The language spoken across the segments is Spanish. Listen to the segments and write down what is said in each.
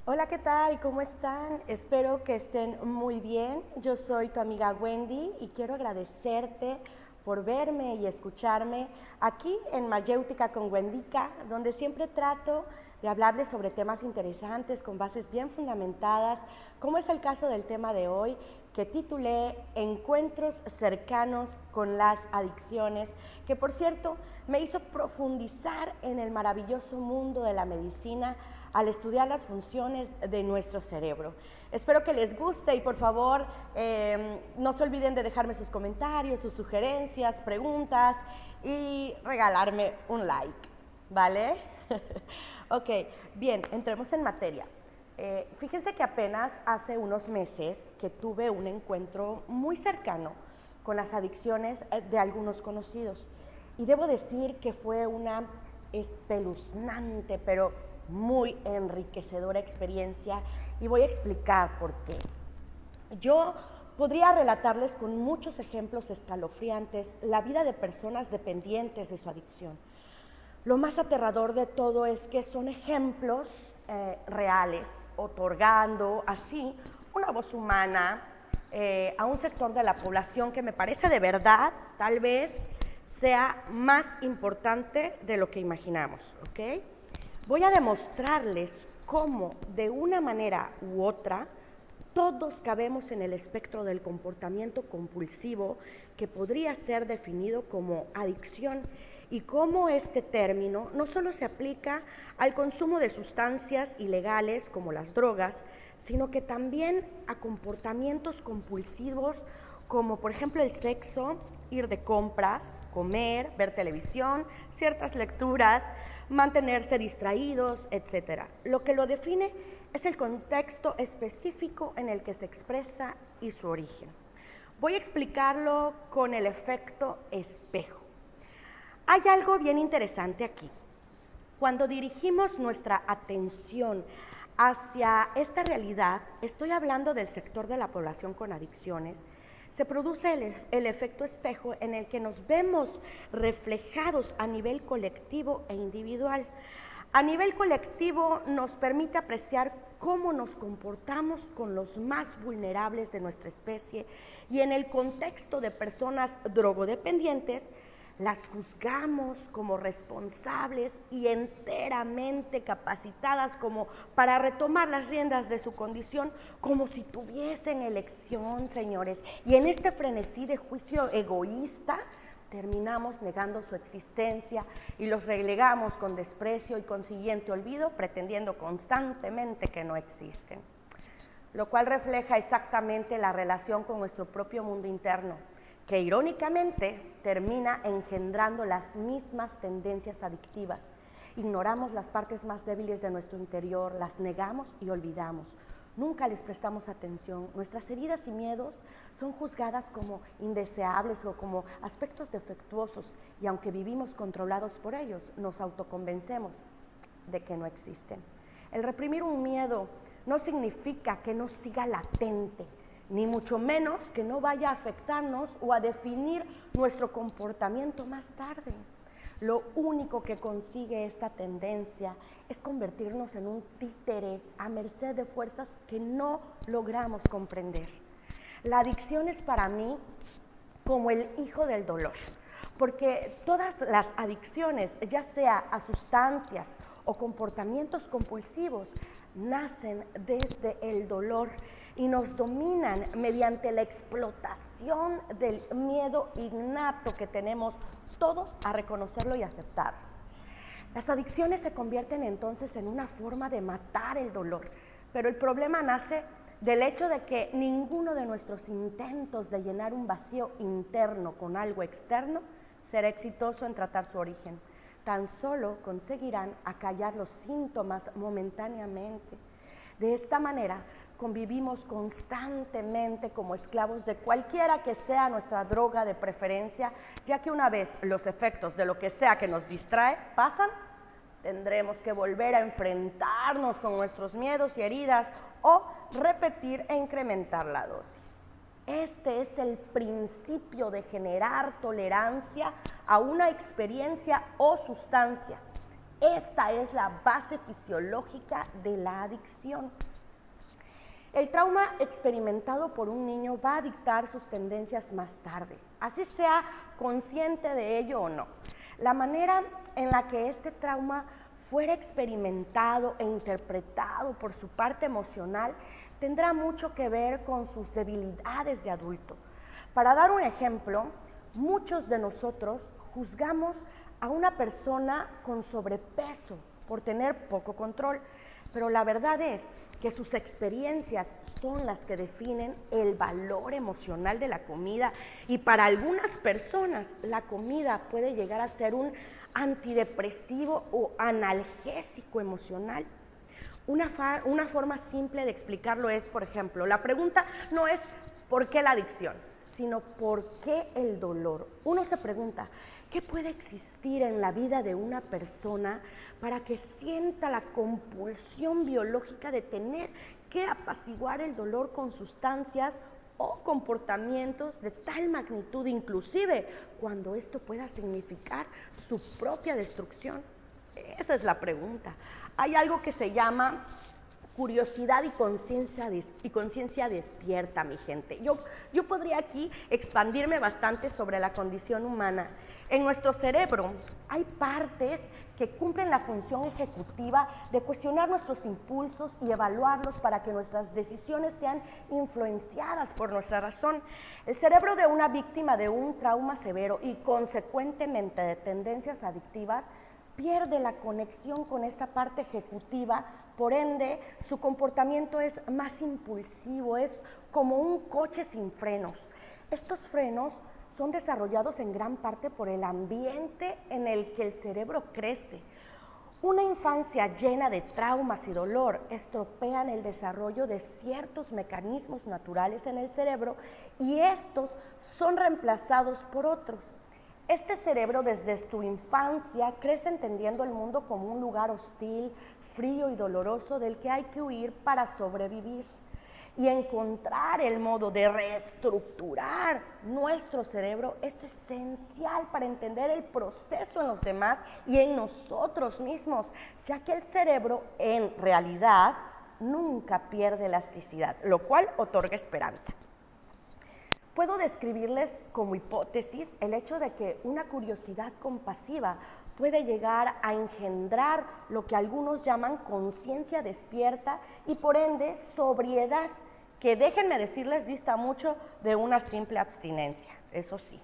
Hola, ¿qué tal? ¿Cómo están? Espero que estén muy bien. Yo soy tu amiga Wendy y quiero agradecerte por verme y escucharme aquí en Mayéutica con Wendica, donde siempre trato de hablarles sobre temas interesantes con bases bien fundamentadas, como es el caso del tema de hoy, que titulé Encuentros cercanos con las adicciones, que por cierto me hizo profundizar en el maravilloso mundo de la medicina al estudiar las funciones de nuestro cerebro. Espero que les guste y por favor no se olviden de dejarme sus comentarios, sus sugerencias, preguntas y regalarme un like, ¿vale? Ok, bien, entremos en materia. Fíjense que apenas hace unos meses que tuve un encuentro muy cercano con las adicciones de algunos conocidos. Y debo decir que fue una espeluznante, pero muy enriquecedora experiencia. Y voy a explicar por qué. Yo podría relatarles con muchos ejemplos escalofriantes la vida de personas dependientes de su adicción. Lo más aterrador de todo es que son ejemplos reales, otorgando así una voz humana a un sector de la población que me parece de verdad, tal vez, sea más importante de lo que imaginamos, ¿ok? Voy a demostrarles cómo, de una manera u otra, todos cabemos en el espectro del comportamiento compulsivo que podría ser definido como adicción y cómo este término no solo se aplica al consumo de sustancias ilegales como las drogas, sino que también a comportamientos compulsivos como por ejemplo el sexo, ir de compras, comer, ver televisión, ciertas lecturas, mantenerse distraídos, etc. Lo que lo define es el contexto específico en el que se expresa y su origen. Voy a explicarlo con el efecto espejo. Hay algo bien interesante aquí. Cuando dirigimos nuestra atención hacia esta realidad, estoy hablando del sector de la población con adicciones, se produce el efecto espejo en el que nos vemos reflejados a nivel colectivo e individual. A nivel colectivo nos permite apreciar cómo nos comportamos con los más vulnerables de nuestra especie y en el contexto de personas drogodependientes, las juzgamos como responsables y enteramente capacitadas como para retomar las riendas de su condición, como si tuviesen elección, señores. Y en este frenesí de juicio egoísta, terminamos negando su existencia y los relegamos con desprecio y consiguiente olvido, pretendiendo constantemente que no existen. Lo cual refleja exactamente la relación con nuestro propio mundo interno, que irónicamente termina engendrando las mismas tendencias adictivas. Ignoramos las partes más débiles de nuestro interior, las negamos y olvidamos. Nunca les prestamos atención. Nuestras heridas y miedos son juzgadas como indeseables o como aspectos defectuosos y aunque vivimos controlados por ellos, nos autoconvencemos de que no existen. El reprimir un miedo no significa que no siga latente, ni mucho menos que no vaya a afectarnos o a definir nuestro comportamiento más tarde. Lo único que consigue esta tendencia es convertirnos en un títere a merced de fuerzas que no logramos comprender. La adicción es para mí como el hijo del dolor, porque todas las adicciones, ya sea a sustancias o comportamientos compulsivos, nacen desde el dolor y nos dominan mediante la explotación del miedo innato que tenemos todos a reconocerlo y aceptar. Las adicciones se convierten entonces en una forma de matar el dolor, pero el problema nace del hecho de que ninguno de nuestros intentos de llenar un vacío interno con algo externo será exitoso en tratar su origen. Tan solo conseguirán acallar los síntomas momentáneamente. De esta manera, convivimos constantemente como esclavos de cualquiera que sea nuestra droga de preferencia, ya que una vez los efectos de lo que sea que nos distrae pasan, tendremos que volver a enfrentarnos con nuestros miedos y heridas o repetir e incrementar la dosis. Este es el principio de generar tolerancia a una experiencia o sustancia. Esta es la base fisiológica de la adicción. El trauma experimentado por un niño va a dictar sus tendencias más tarde, así sea consciente de ello o no. La manera en la que este trauma fuera experimentado e interpretado por su parte emocional tendrá mucho que ver con sus debilidades de adulto. Para dar un ejemplo, muchos de nosotros juzgamos a una persona con sobrepeso por tener poco control, pero la verdad es que sus experiencias son las que definen el valor emocional de la comida, y para algunas personas la comida puede llegar a ser un antidepresivo o analgésico emocional. Una forma simple de explicarlo es, por ejemplo, la pregunta no es ¿por qué la adicción?, sino ¿por qué el dolor? Uno se pregunta, ¿qué puede existir en la vida de una persona para que sienta la compulsión biológica de tener que apaciguar el dolor con sustancias o comportamientos de tal magnitud, inclusive cuando esto pueda significar su propia destrucción? Esa es la pregunta. Hay algo que se llama curiosidad y conciencia despierta, mi gente. Yo podría aquí expandirme bastante sobre la condición humana. En nuestro cerebro hay partes que cumplen la función ejecutiva de cuestionar nuestros impulsos y evaluarlos para que nuestras decisiones sean influenciadas por nuestra razón. El cerebro de una víctima de un trauma severo y consecuentemente de tendencias adictivas pierde la conexión con esta parte ejecutiva, por ende su comportamiento es más impulsivo, es como un coche sin frenos. Estos frenos son desarrollados en gran parte por el ambiente en el que el cerebro crece. Una infancia llena de traumas y dolor estropean el desarrollo de ciertos mecanismos naturales en el cerebro, y estos son reemplazados por otros. Este cerebro desde su infancia crece entendiendo el mundo como un lugar hostil, frío y doloroso del que hay que huir para sobrevivir. Y encontrar el modo de reestructurar nuestro cerebro es esencial para entender el proceso en los demás y en nosotros mismos, ya que el cerebro en realidad nunca pierde elasticidad, lo cual otorga esperanza. Puedo describirles como hipótesis el hecho de que una curiosidad compasiva puede llegar a engendrar lo que algunos llaman conciencia despierta y por ende sobriedad, que déjenme decirles dista mucho de una simple abstinencia, eso sí.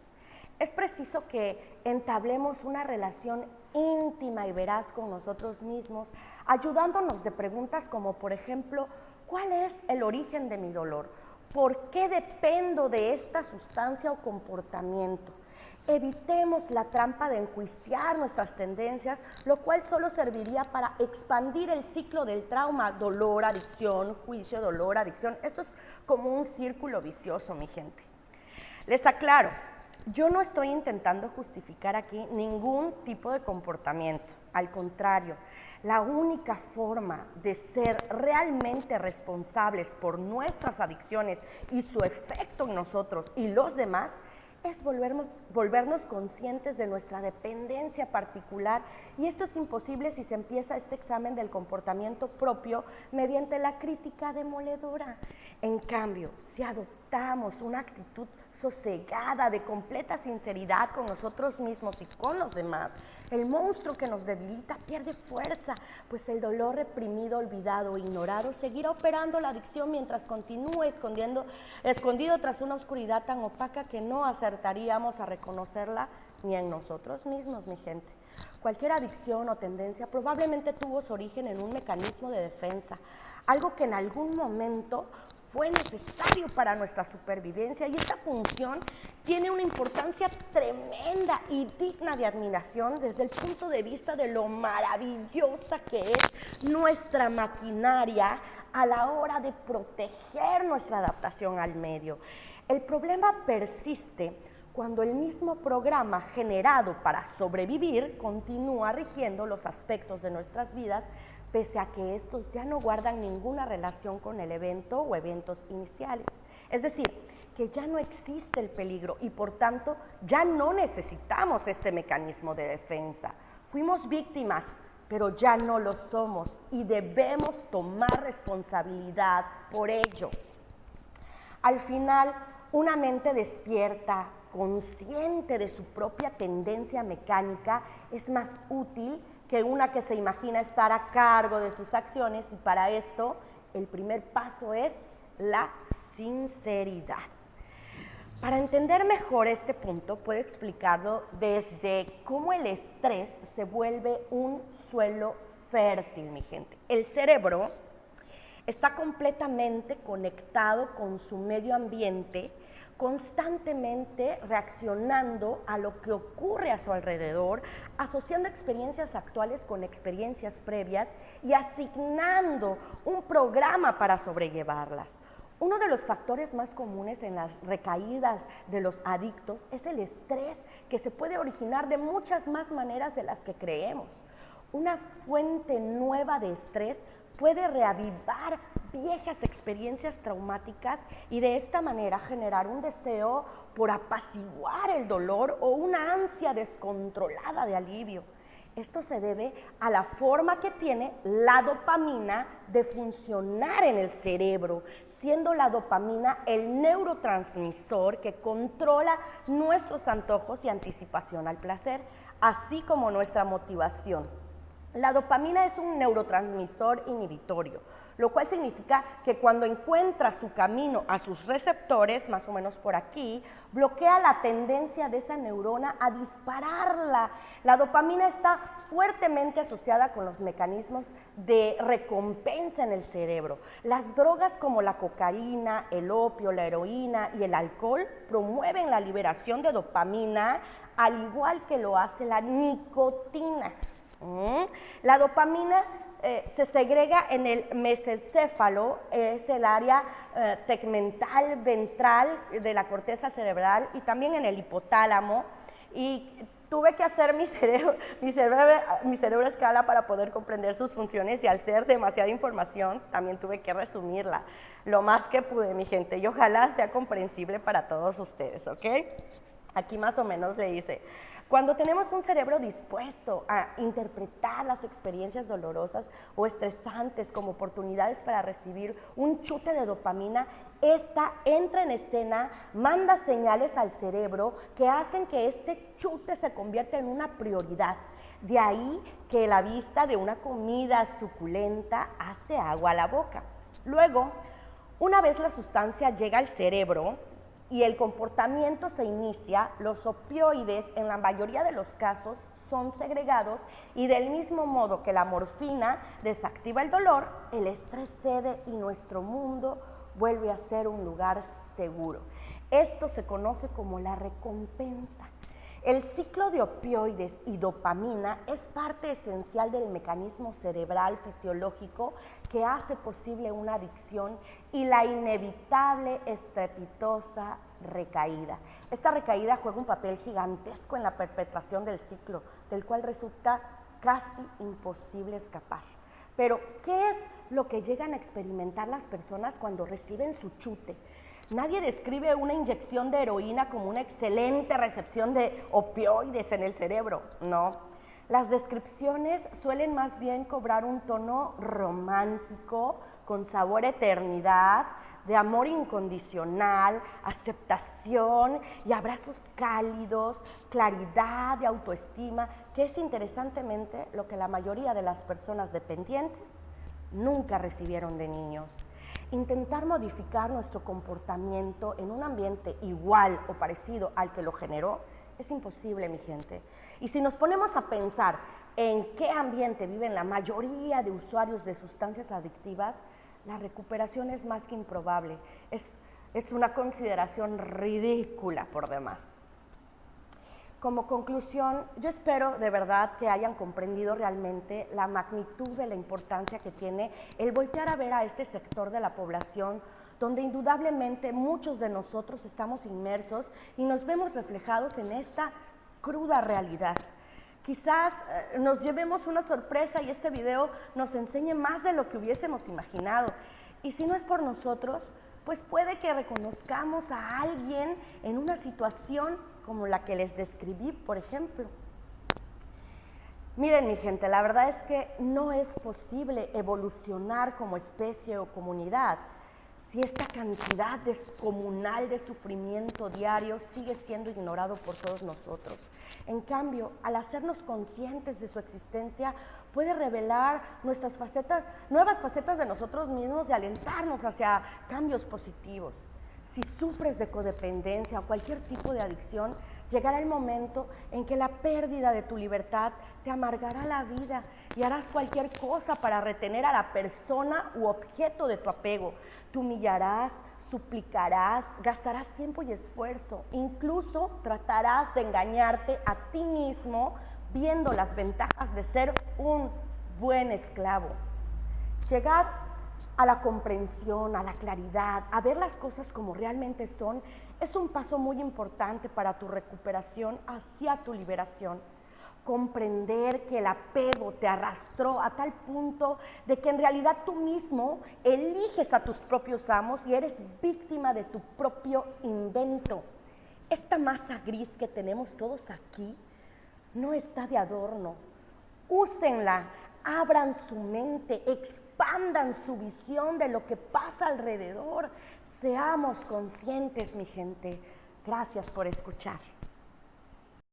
Es preciso que entablemos una relación íntima y veraz con nosotros mismos, ayudándonos de preguntas como, por ejemplo, ¿cuál es el origen de mi dolor? ¿Por qué dependo de esta sustancia o comportamiento? Evitemos la trampa de enjuiciar nuestras tendencias, lo cual solo serviría para expandir el ciclo del trauma: dolor, adicción, juicio, dolor, adicción. Esto es como un círculo vicioso, mi gente. Les aclaro, yo no estoy intentando justificar aquí ningún tipo de comportamiento. Al contrario, la única forma de ser realmente responsables por nuestras adicciones y su efecto en nosotros y los demás es volvernos conscientes de nuestra dependencia particular, y esto es imposible si se empieza este examen del comportamiento propio mediante la crítica demoledora. En cambio, si adoptamos una actitud sosegada, de completa sinceridad con nosotros mismos y con los demás, el monstruo que nos debilita pierde fuerza, pues el dolor reprimido, olvidado o ignorado seguirá operando la adicción mientras continúe escondido tras una oscuridad tan opaca que no acertaríamos a reconocerla ni en nosotros mismos, mi gente. Cualquier adicción o tendencia probablemente tuvo su origen en un mecanismo de defensa, algo que en algún momento fue necesario para nuestra supervivencia, y esta función tiene una importancia tremenda y digna de admiración desde el punto de vista de lo maravillosa que es nuestra maquinaria a la hora de proteger nuestra adaptación al medio. El problema persiste cuando el mismo programa generado para sobrevivir continúa rigiendo los aspectos de nuestras vidas, pese a que estos ya no guardan ninguna relación con el evento o eventos iniciales. Es decir, que ya no existe el peligro y por tanto ya no necesitamos este mecanismo de defensa. Fuimos víctimas, pero ya no lo somos y debemos tomar responsabilidad por ello. Al final, una mente despierta, consciente de su propia tendencia mecánica, es más útil que una que se imagina estar a cargo de sus acciones, y para esto el primer paso es la sinceridad. Para entender mejor este punto, puedo explicarlo desde cómo el estrés se vuelve un suelo fértil, mi gente. El cerebro está completamente conectado con su medio ambiente, constantemente reaccionando a lo que ocurre a su alrededor, asociando experiencias actuales con experiencias previas y asignando un programa para sobrellevarlas. Uno de los factores más comunes en las recaídas de los adictos es el estrés, que se puede originar de muchas más maneras de las que creemos. Una fuente nueva de estrés puede reavivar viejas experiencias traumáticas y de esta manera generar un deseo por apaciguar el dolor o una ansia descontrolada de alivio. Esto se debe a la forma que tiene la dopamina de funcionar en el cerebro, siendo la dopamina el neurotransmisor que controla nuestros antojos y anticipación al placer, así como nuestra motivación. La dopamina es un neurotransmisor inhibitorio, lo cual significa que cuando encuentra su camino a sus receptores, más o menos por aquí, bloquea la tendencia de esa neurona a dispararla. La dopamina está fuertemente asociada con los mecanismos de recompensa en el cerebro. Las drogas como la cocaína, el opio, la heroína y el alcohol promueven la liberación de dopamina, al igual que lo hace la nicotina. La dopamina se segrega en el mesencéfalo, es el área tegmental ventral de la corteza cerebral, y también en el hipotálamo. Y tuve que hacer mi cerebro a escala para poder comprender sus funciones, y al ser demasiada información también tuve que resumirla lo más que pude, mi gente, y ojalá sea comprensible para todos ustedes, ¿ok? Aquí más o menos le dice: cuando tenemos un cerebro dispuesto a interpretar las experiencias dolorosas o estresantes como oportunidades para recibir un chute de dopamina, esta entra en escena, manda señales al cerebro que hacen que este chute se convierta en una prioridad. De ahí que la vista de una comida suculenta hace agua a la boca. Luego, una vez la sustancia llega al cerebro y el comportamiento se inicia, los opioides en la mayoría de los casos son segregados, y del mismo modo que la morfina desactiva el dolor, el estrés cede y nuestro mundo vuelve a ser un lugar seguro. Esto se conoce como la recompensa. El ciclo de opioides y dopamina es parte esencial del mecanismo cerebral fisiológico que hace posible una adicción y la inevitable, estrepitosa recaída. Esta recaída juega un papel gigantesco en la perpetuación del ciclo, del cual resulta casi imposible escapar. Pero, ¿qué es lo que llegan a experimentar las personas cuando reciben su chute? Nadie describe una inyección de heroína como una excelente recepción de opioides en el cerebro, no. Las descripciones suelen más bien cobrar un tono romántico, con sabor a eternidad, de amor incondicional, aceptación y abrazos cálidos, claridad y autoestima, que es interesantemente lo que la mayoría de las personas dependientes nunca recibieron de niños. Intentar modificar nuestro comportamiento en un ambiente igual o parecido al que lo generó es imposible, mi gente. Y si nos ponemos a pensar en qué ambiente viven la mayoría de usuarios de sustancias adictivas, la recuperación es más que improbable. Es una consideración ridícula por demás. Como conclusión, yo espero de verdad que hayan comprendido realmente la magnitud de la importancia que tiene el voltear a ver a este sector de la población, donde indudablemente muchos de nosotros estamos inmersos y nos vemos reflejados en esta cruda realidad. Quizás nos llevemos una sorpresa y este video nos enseñe más de lo que hubiésemos imaginado. Y si no es por nosotros, pues puede que reconozcamos a alguien en una situación como la que les describí, por ejemplo. Miren, mi gente, la verdad es que no es posible evolucionar como especie o comunidad si esta cantidad descomunal de sufrimiento diario sigue siendo ignorado por todos nosotros. En cambio, al hacernos conscientes de su existencia, puede revelar nuevas facetas de nosotros mismos y alentarnos hacia cambios positivos. Si sufres de codependencia o cualquier tipo de adicción, llegará el momento en que la pérdida de tu libertad te amargará la vida y harás cualquier cosa para retener a la persona u objeto de tu apego. Te humillarás, suplicarás, gastarás tiempo y esfuerzo, incluso tratarás de engañarte a ti mismo viendo las ventajas de ser un buen esclavo. Llegar a la comprensión, a la claridad, a ver las cosas como realmente son, es un paso muy importante para tu recuperación hacia tu liberación. Comprender que el apego te arrastró a tal punto de que en realidad tú mismo eliges a tus propios amos y eres víctima de tu propio invento. Esta masa gris que tenemos todos aquí no está de adorno. Úsenla, abran su mente, expandan su visión de lo que pasa alrededor. Seamos conscientes, mi gente. Gracias por escuchar.